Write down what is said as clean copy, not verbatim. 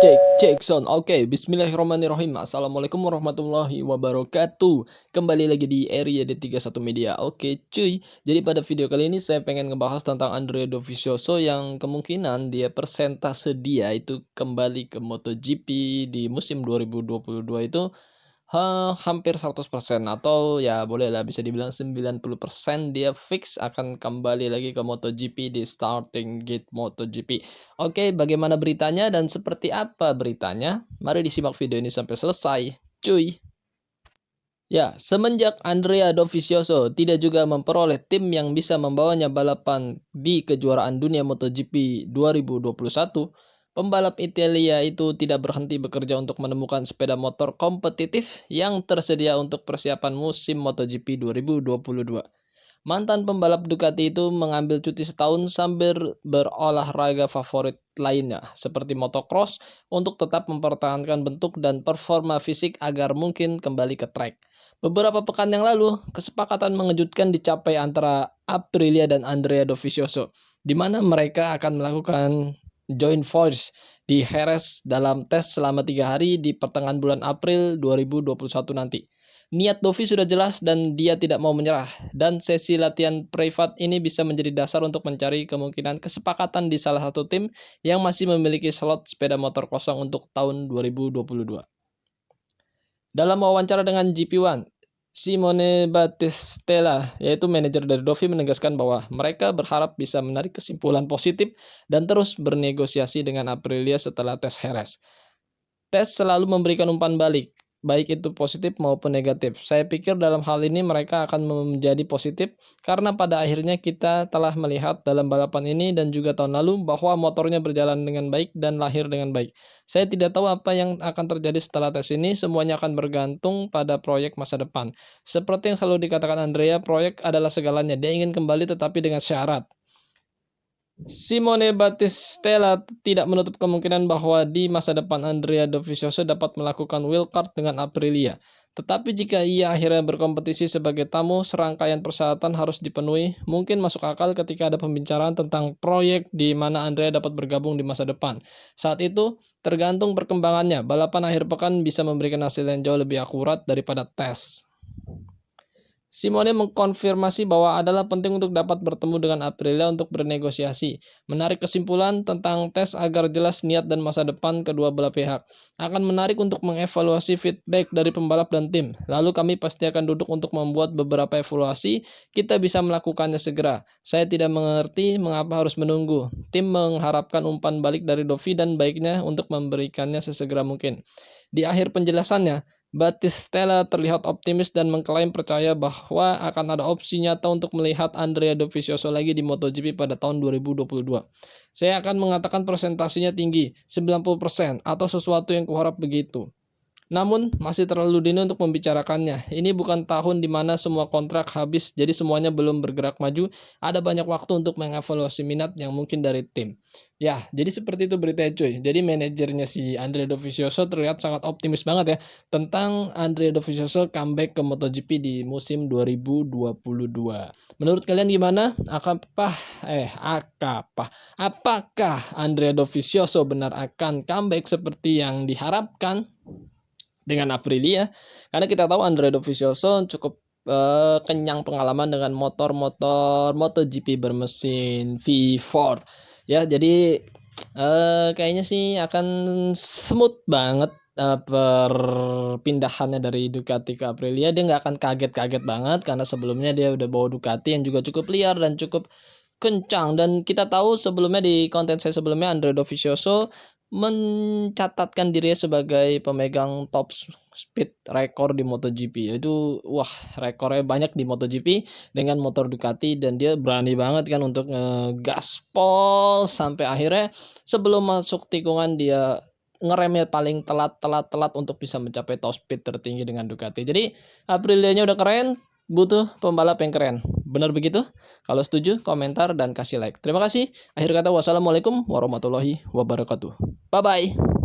Cek sound. Oke, bismillahirrahmanirrahim. Assalamualaikum warahmatullahi wabarakatuh. Kembali lagi di Area D31 Media. Oke, cuy. Jadi pada video kali ini saya pengen ngebahas tentang Andrea Dovizioso yang kemungkinan dia persentase dia itu kembali ke MotoGP di musim 2022 itu hampir 100% atau ya bolehlah bisa dibilang 90% dia fix akan kembali lagi ke MotoGP di starting gate MotoGP. Oke, bagaimana beritanya dan seperti apa beritanya? Mari disimak video ini sampai selesai. Cuy. Ya, semenjak Andrea Dovizioso tidak juga memperoleh tim yang bisa membawanya balapan di kejuaraan dunia MotoGP 2021, pembalap Italia itu tidak berhenti bekerja untuk menemukan sepeda motor kompetitif yang tersedia untuk persiapan musim MotoGP 2022. Mantan pembalap Ducati itu mengambil cuti setahun sambil berolahraga favorit lainnya, seperti motocross, untuk tetap mempertahankan bentuk dan performa fisik agar mungkin kembali ke track. Beberapa pekan yang lalu, kesepakatan mengejutkan dicapai antara Aprilia dan Andrea Dovizioso, di mana mereka akan melakukan joint force di Jerez dalam tes selama 3 hari di pertengahan bulan April 2021 nanti. Niat Dovi sudah jelas dan dia tidak mau menyerah, dan sesi latihan privat ini bisa menjadi dasar untuk mencari kemungkinan kesepakatan di salah satu tim yang masih memiliki slot sepeda motor kosong untuk tahun 2022. Dalam wawancara dengan GP1, Simone Battistella, yaitu manajer dari Dovi, menegaskan bahwa mereka berharap bisa menarik kesimpulan positif dan terus bernegosiasi dengan Aprilia setelah tes Jerez. Tes selalu memberikan umpan balik, baik itu positif maupun negatif. Saya pikir dalam hal ini mereka akan menjadi positif karena pada akhirnya kita telah melihat dalam balapan ini dan juga tahun lalu bahwa motornya berjalan dengan baik dan lahir dengan baik. Saya tidak tahu apa yang akan terjadi setelah tes ini, semuanya akan bergantung pada proyek masa depan. Seperti yang selalu dikatakan Andrea, proyek adalah segalanya. Dia ingin kembali tetapi dengan syarat. Simone Battistella tidak menutup kemungkinan bahwa di masa depan Andrea Dovizioso dapat melakukan wildcard dengan Aprilia. Tetapi jika ia akhirnya berkompetisi sebagai tamu, serangkaian persyaratan harus dipenuhi. Mungkin masuk akal ketika ada pembicaraan tentang proyek di mana Andrea dapat bergabung di masa depan. Saat itu, tergantung perkembangannya, balapan akhir pekan bisa memberikan hasil yang jauh lebih akurat daripada tes. Simone mengkonfirmasi bahwa adalah penting untuk dapat bertemu dengan Aprilia untuk bernegosiasi, menarik kesimpulan tentang tes agar jelas niat dan masa depan kedua belah pihak. Akan menarik untuk mengevaluasi feedback dari pembalap dan tim. Lalu kami pasti akan duduk untuk membuat beberapa evaluasi. Kita bisa melakukannya segera. Saya tidak mengerti mengapa harus menunggu. Tim mengharapkan umpan balik dari Dovi dan baiknya untuk memberikannya sesegera mungkin. Di akhir penjelasannya, Battistella terlihat optimis dan mengklaim percaya bahwa akan ada opsi nyata untuk melihat Andrea Dovizioso lagi di MotoGP pada tahun 2022. Saya akan mengatakan presentasinya tinggi, 90% atau sesuatu yang kuharap begitu. Namun, masih terlalu dini untuk membicarakannya. Ini bukan tahun di mana semua kontrak habis, jadi semuanya belum bergerak maju. Ada banyak waktu untuk mengevaluasi minat yang mungkin dari tim. Ya, jadi seperti itu beritanya cuy. Jadi manajernya si Andrea Dovizioso terlihat sangat optimis banget ya tentang Andrea Dovizioso comeback ke MotoGP di musim 2022. Menurut kalian gimana? Apakah Andrea Dovizioso benar akan comeback seperti yang diharapkan dengan Aprilia? Karena kita tahu Andrea Dovizioso cukup kenyang pengalaman dengan motor-motor MotoGP bermesin V4 ya, jadi kayaknya sih akan smooth banget perpindahannya dari Ducati ke Aprilia. Dia nggak akan kaget-kaget banget karena sebelumnya dia udah bawa Ducati yang juga cukup liar dan cukup kencang, dan kita tahu sebelumnya di konten saya sebelumnya Andrea Dovizioso mencatatkan dirinya sebagai pemegang top speed rekor di MotoGP. Itu wah, rekornya banyak di MotoGP dengan motor Ducati, dan dia berani banget kan untuk ngegaspol sampai akhirnya sebelum masuk tikungan dia ngeremnya paling telat untuk bisa mencapai top speed tertinggi dengan Ducati. Jadi Aprilia-nya udah keren, butuh pembalap yang keren. Benar begitu? Kalau setuju, komentar dan kasih like. Terima kasih. Akhir kata, wassalamualaikum warahmatullahi wabarakatuh. Bye-bye.